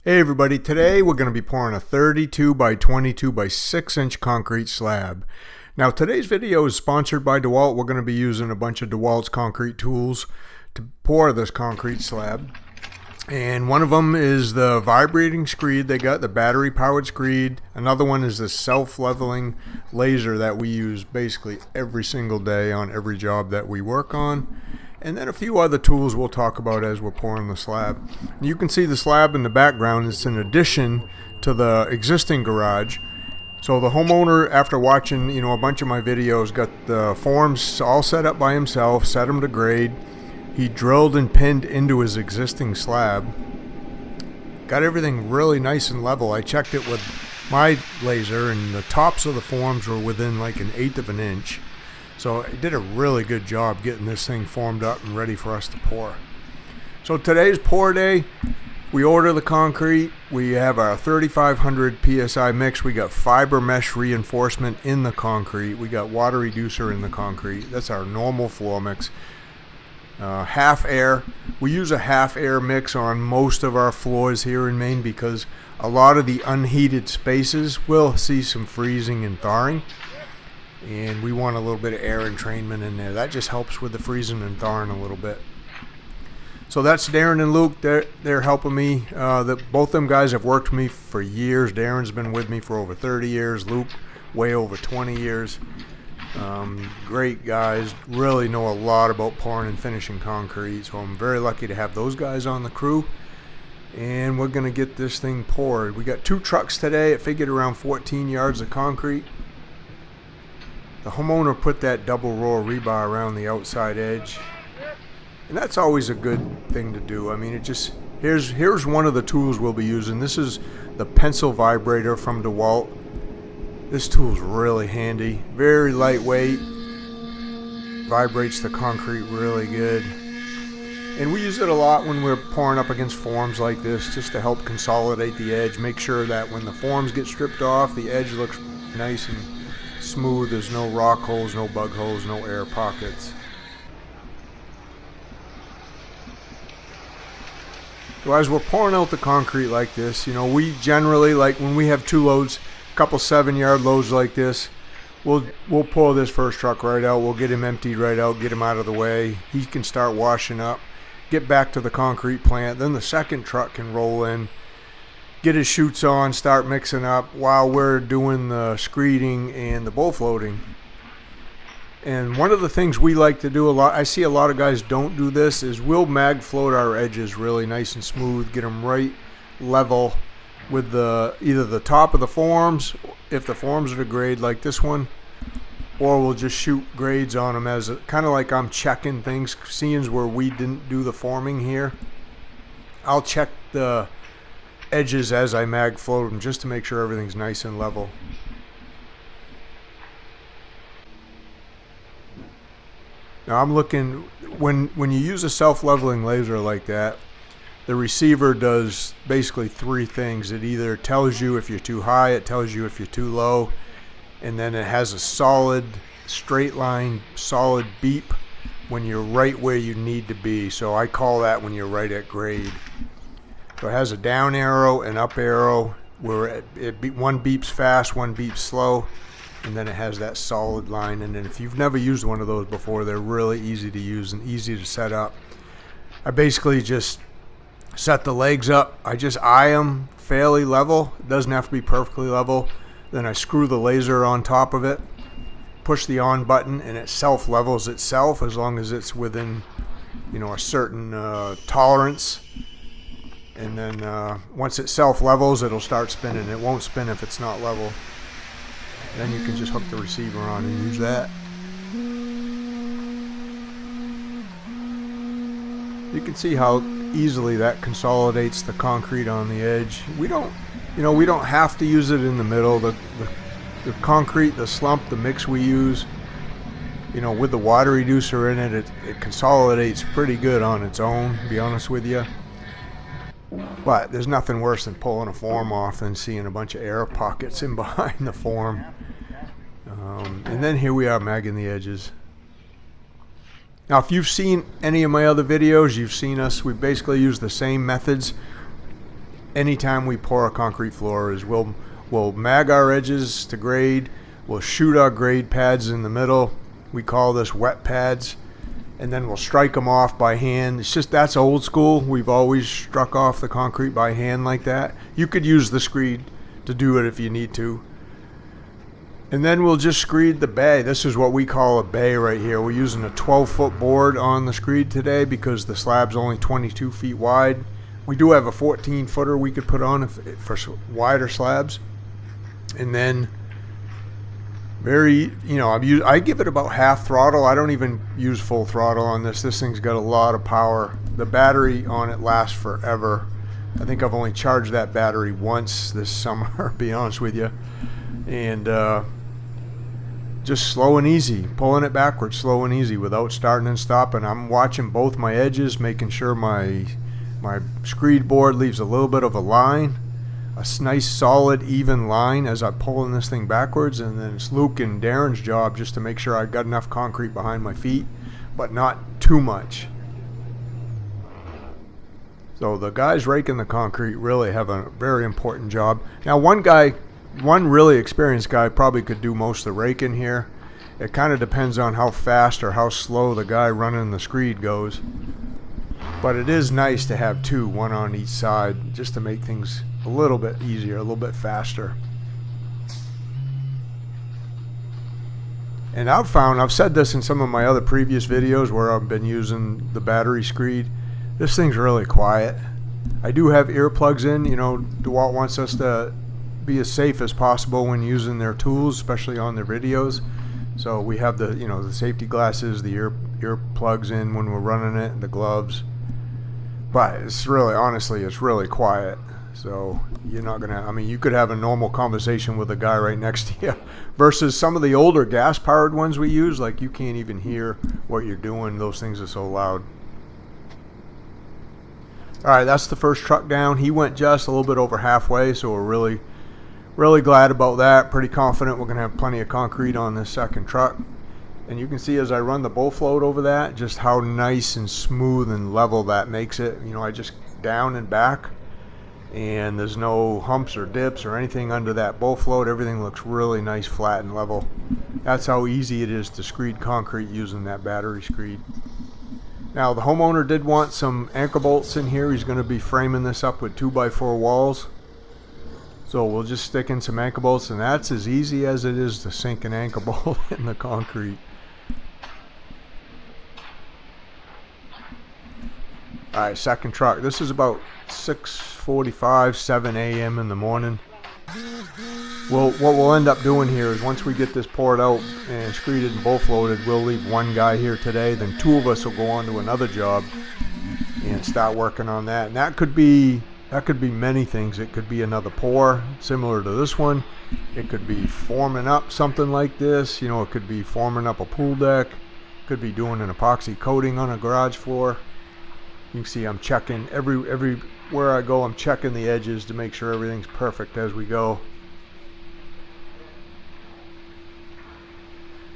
Hey everybody, today we're going to be pouring a 32 by 22 by 6 inch concrete slab. Now today's video is sponsored by DEWALT. We're going to be using a bunch of DEWALT's concrete tools to pour this concrete slab. And one of them is the vibrating screed. They got the battery powered screed. Another one is the self-leveling laser that we use basically every single day on every job that we work on. And then a few other tools we'll talk about as we're pouring the slab. You can see the slab in the background. It's an addition to the existing garage. So the homeowner, after watching a bunch of my videos, got the forms all set up by himself, set them to grade. He drilled and pinned into his existing slab. Got everything really nice and level. I checked it with my laser and the tops of the forms were within like 1/8 of an inch. So it did a really good job getting this thing formed up and ready for us to pour. So today's pour day, we order the concrete. We have our 3500 PSI mix. We got fiber mesh reinforcement in the concrete. We got water reducer in the concrete. That's our normal floor mix. Half air. We use a half air mix on most of our floors here in Maine because a lot of the unheated spaces will see some freezing and thawing. And we want a little bit of air entrainment in there. That just helps with the freezing and thawing a little bit. So that's Darren and Luke. They're helping me. Both them guys have worked with me for years. Darren's been with me for over 30 years. Luke, way over 20 years. Great guys. Really know a lot about pouring and finishing concrete. So I'm very lucky to have those guys on the crew. And we're going to get this thing poured. We got 2 trucks today. It figured around 14 yards of concrete. The homeowner put that double row of rebar around the outside edge, and that's always a good thing to do. I mean, here's one of the tools we'll be using. This is the pencil vibrator from DEWALT. This tool's really handy, very lightweight, vibrates the concrete really good, and we use it a lot when we're pouring up against forms like this, just to help consolidate the edge, make sure that when the forms get stripped off, the edge looks nice and smooth. There's no rock holes, no bug holes, no air pockets. So as we're pouring out the concrete like this, we generally, like when we have 2 loads, a couple 7-yard loads like this, we'll pull this first truck right out. We'll get him emptied right out, get him out of the way. He can start washing up, get back to the concrete plant. Then the second truck can roll in, get his chutes on, start mixing up while we're doing the screeding and the bull floating. And one of the things we like to do a lot, I see a lot of guys don't do this, is we'll mag float our edges really nice and smooth, get them right level with either the top of the forms, if the forms are to grade like this one, or we'll just shoot grades on them as kind of like I'm checking things, seeing where we didn't do the forming here. I'll check the edges as I mag float them just to make sure everything's nice and level. Now I'm looking, when you use a self-leveling laser like that, the receiver does basically 3 things. It either tells you if you're too high, it tells you if you're too low, and then it has a solid straight line, solid beep when you're right where you need to be. So I call that when you're right at grade. So it has a down arrow and up arrow where one beeps fast, one beeps slow, and then it has that solid line. And then if you've never used one of those before, they're really easy to use and easy to set up. I basically just set the legs up. I just eye them fairly level. It doesn't have to be perfectly level. Then I screw the laser on top of it, push the on button, and it self-levels itself as long as it's within a certain tolerance. And then once it self-levels, it'll start spinning. It won't spin if it's not level. Then you can just hook the receiver on and use that. You can see how easily that consolidates the concrete on the edge. We don't have to use it in the middle. The concrete, the slump, the mix we use, with the water reducer in it, it consolidates pretty good on its own, to be honest with you. But there's nothing worse than pulling a form off and seeing a bunch of air pockets in behind the form. And then here we are magging the edges. Now if you've seen any of my other videos, you've seen us, we basically use the same methods anytime we pour a concrete floor is we'll mag our edges to grade, we'll shoot our grade pads in the middle. We call this wet pads, and then we'll strike them off by hand. It's just, that's old school. We've always struck off the concrete by hand like that. You could use the screed to do it if you need to. And then we'll just screed the bay. This is what we call a bay right here. We're using a 12-foot board on the screed today because the slab's only 22 feet wide. We do have a 14-footer we could put on for wider slabs. And then I give it about half throttle. I don't even use full throttle on this. This thing's got a lot of power. The battery on it lasts forever. I think I've only charged that battery once this summer, to be honest with you. And just slow and easy, pulling it backwards, slow and easy without starting and stopping. I'm watching both my edges, making sure my screed board leaves a little bit of a line, a nice solid even line as I'm pulling this thing backwards. And then it's Luke and Darren's job just to make sure I got enough concrete behind my feet, but not too much. So the guys raking the concrete really have a very important job. Now one really experienced guy probably could do most of the raking here. It kind of depends on how fast or how slow the guy running the screed goes. But it is nice to have two, one on each side, just to make things a little bit easier, a little bit faster. And I've said this in some of my other previous videos where I've been using the battery screed. This thing's really quiet. I do have earplugs in. DEWALT wants us to be as safe as possible when using their tools, especially on their videos. So we have the safety glasses, the ear plugs in when we're running it, and the gloves. But it's really quiet. So you're not gonna, you could have a normal conversation with a guy right next to you versus some of the older gas powered ones we use, like you can't even hear what you're doing. Those things are so loud. All right, that's the first truck down. He went just a little bit over halfway, so we're really glad about that. Pretty confident we're going to have plenty of concrete on this second truck. And you can see as I run the bow float over that, just how nice and smooth and level that makes it. I just down and back, and there's no humps or dips or anything under that bow float. Everything looks really nice, flat and level. That's how easy it is to screed concrete using that battery screed. Now the homeowner did want some anchor bolts in here. He's going to be framing this up with 2x4 walls. So we'll just stick in some anchor bolts, and that's as easy as it is to sink an anchor bolt in the concrete. Alright, second truck. This is about 6:45, 7 a.m. in the morning. What we'll end up doing here is once we get this poured out and screeded and bowl floated, we'll leave one guy here today. Then two of us will go on to another job and start working on that. And that could be many things. It could be another pour similar to this one. It could be forming up something like this. It could be forming up a pool deck. It could be doing an epoxy coating on a garage floor. You can see I'm checking everywhere I go. I'm checking the edges to make sure everything's perfect as we go.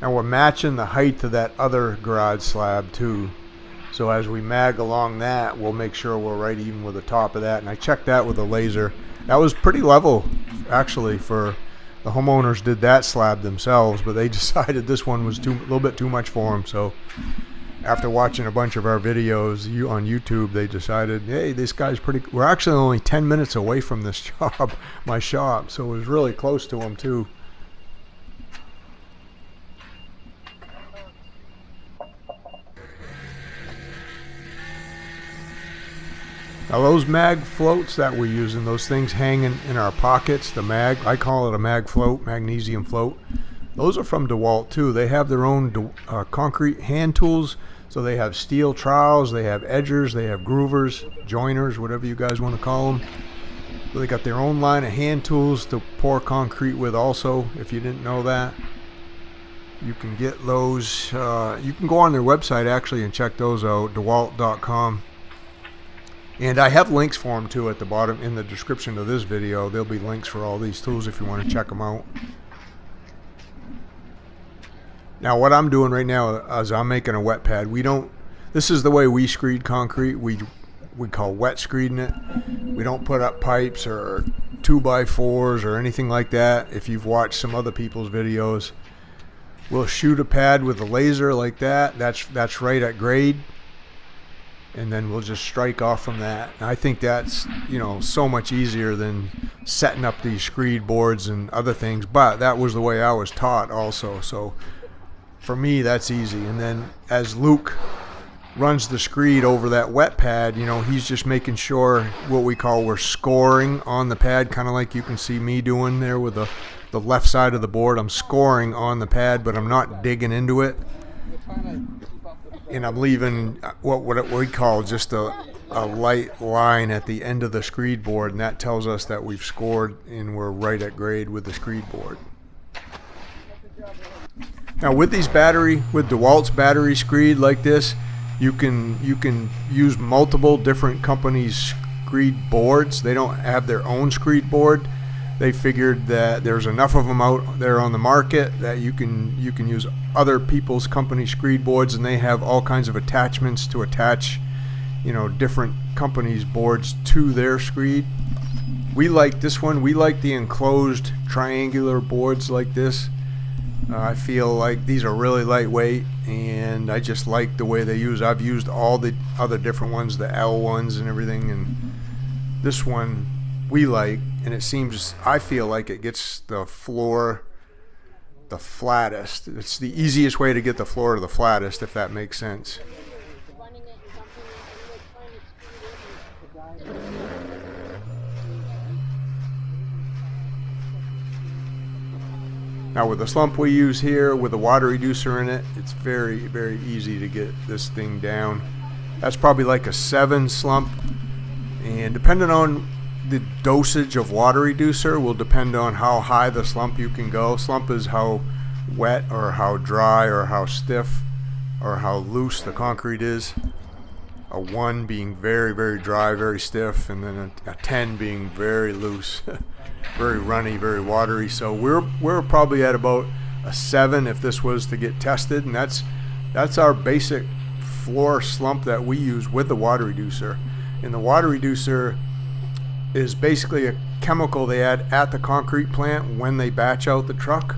And we're matching the height to that other garage slab too. So as we mag along that, we'll make sure we're right even with the top of that. And I checked that with a laser. That was pretty level, actually, for the homeowners did that slab themselves, but they decided this one was a little bit too much for them. So after watching a bunch of our videos on YouTube, they decided, hey, this guy's we're actually only 10 minutes away from this job, my shop. So it was really close to him too. Now those mag floats that we're using, those things hanging in our pockets, the mag, I call it a mag float, magnesium float. Those are from DEWALT too. They have their own concrete hand tools. So they have steel trowels, they have edgers, they have groovers, joiners, whatever you guys want to call them. So they got their own line of hand tools to pour concrete with also, if you didn't know that. You can get those, you can go on their website actually and check those out, DEWALT.com. And I have links for them too at the bottom in the description of this video. There'll be links for all these tools if you want to check them out. Now what I'm doing right now is I'm making a wet pad. This is the way we screed concrete. We call wet screeding it. We don't put up pipes or 2x4s or anything like that. If you've watched some other people's videos, we'll shoot a pad with a laser like that. That's right at grade, and then we'll just strike off from that. And I think that's, you know, so much easier than setting up these screed boards and other things. But that was the way I was taught also. So for me, that's easy. And then as Luke runs the screed over that wet pad, you know, he's just making sure what we call we're scoring on the pad, kind of like you can see me doing there with the left side of the board. I'm scoring on the pad, but I'm not digging into it. And I'm leaving what we call just a light line at the end of the screed board, and that tells us that we've scored and we're right at grade with the screed board. Now with these with DEWALT's battery screed like this, you can use multiple different companies' screed boards. They don't have their own screed board. They figured that there's enough of them out there on the market that you can use other people's company screed boards, and they have all kinds of attachments to attach, you know, different companies' boards to their screed. We like this one. We like the enclosed triangular boards like this. I feel like these are really lightweight, and I just like the way they use. I've used all the other different ones, the L ones and everything, and this one we like, and it seems, I feel like it gets the floor the flattest. It's the easiest way to get the floor to the flattest, if that makes sense. Now with the slump we use here with the water reducer in it, it's very, very easy to get this thing down. That's probably like a 7 slump, and depending on the dosage of water reducer will depend on how high the slump you can go. Slump is how wet or how dry or how stiff or how loose the concrete is. A 1 being very, very dry, very stiff, and then a 10 being very loose. Very runny, very watery. So we're probably at about a 7 if this was to get tested, and that's our basic floor slump that we use with the water reducer. And the water reducer is basically a chemical they add at the concrete plant when they batch out the truck,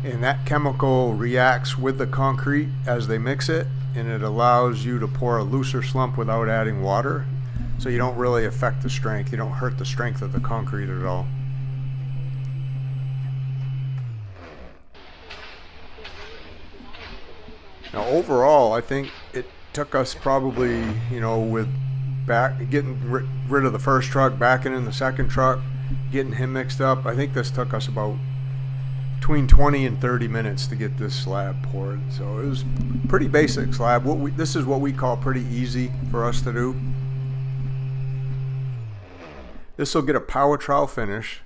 and that chemical reacts with the concrete as they mix it, and it allows you to pour a looser slump without adding water. So you don't really affect the strength. You don't hurt the strength of the concrete at all. Now overall, I think it took us probably, you know, with getting rid of the first truck, backing in the second truck, getting him mixed up, I think this took us about between 20 and 30 minutes to get this slab poured. So it was pretty basic slab. This is what we call pretty easy for us to do. This will get a power trowel finish,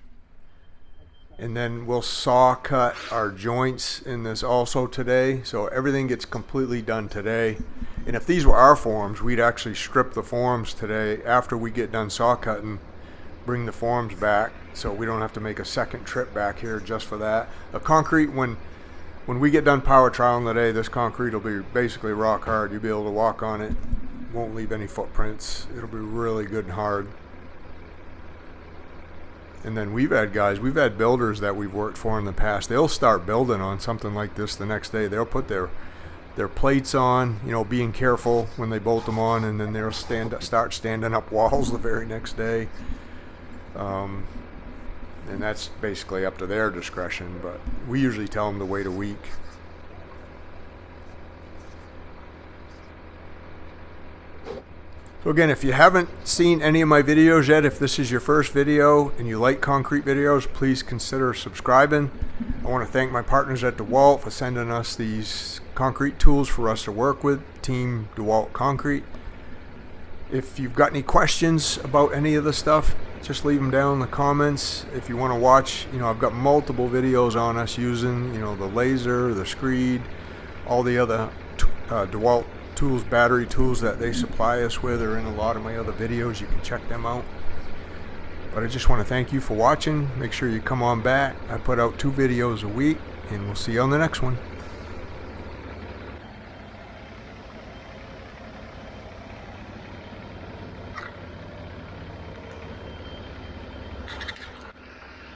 and then we'll saw cut our joints in this also today, so everything gets completely done today. And if these were our forms, we'd actually strip the forms today after we get done saw cutting, bring the forms back, so we don't have to make a second trip back here just for that. The concrete, when we get done power troweling today, this concrete will be basically rock hard. You'll be able to walk on it, won't leave any footprints. It'll be really good and hard. And then we've had builders that we've worked for in the past. They'll start building on something like this the next day. They'll put their plates on, you know, being careful when they bolt them on, and then they'll start standing up walls the very next day. And that's basically up to their discretion, but we usually tell them to wait a week. So again, if you haven't seen any of my videos yet, if this is your first video and you like concrete videos, please consider subscribing. I want to thank my partners at DEWALT for sending us these concrete tools for us to work with, Team DEWALT Concrete. If you've got any questions about any of the stuff, just leave them down in the comments. If you want to watch, you know, I've got multiple videos on us using, you know, the laser, the screed, all the other DEWALT tools, battery tools that they supply us with are in a lot of my other videos. You can check them out. But I just want to thank you for watching. Make sure you come on back. I put out 2 videos a week, and we'll see you on the next one.